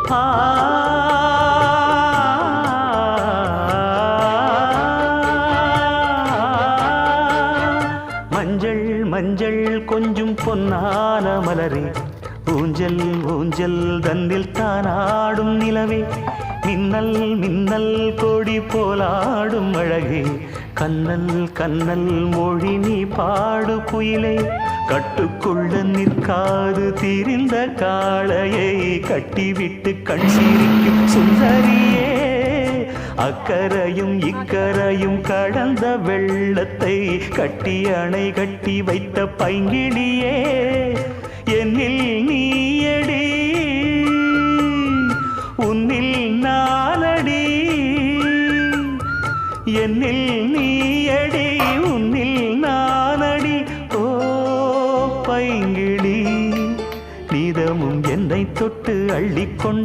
ஆ மஞ்சள் மஞ்சள் கொஞ்சம் பொன்னான மலரே, ஊஞ்சல் ஊஞ்சல் தன்னில் தானாடும் நிலவே, மின்னல் மின்னல் கொடி போலாடும் அழகே, கண்ணல் கண்ணல் மொழி நீ பாடு குயிலே, கட்டுக்குள்ள நிற்காது திரிந்த காளையை கட்டிவிட்டு கண் சிரிக்கும் சுந்தரியே, அக்கரையும் இக்கரையும் கடந்த வெள்ளத்தை கட்டி அணை கட்டி வைத்த பைங்கிளியே, என்னில் நீயடி உன்னில் நானடி, என்னில் நீயடி உன்னில் நானடி. ஓ பைங்கிளி, நீதமும் என்னை தொட்டு அள்ளிக்கொண்டு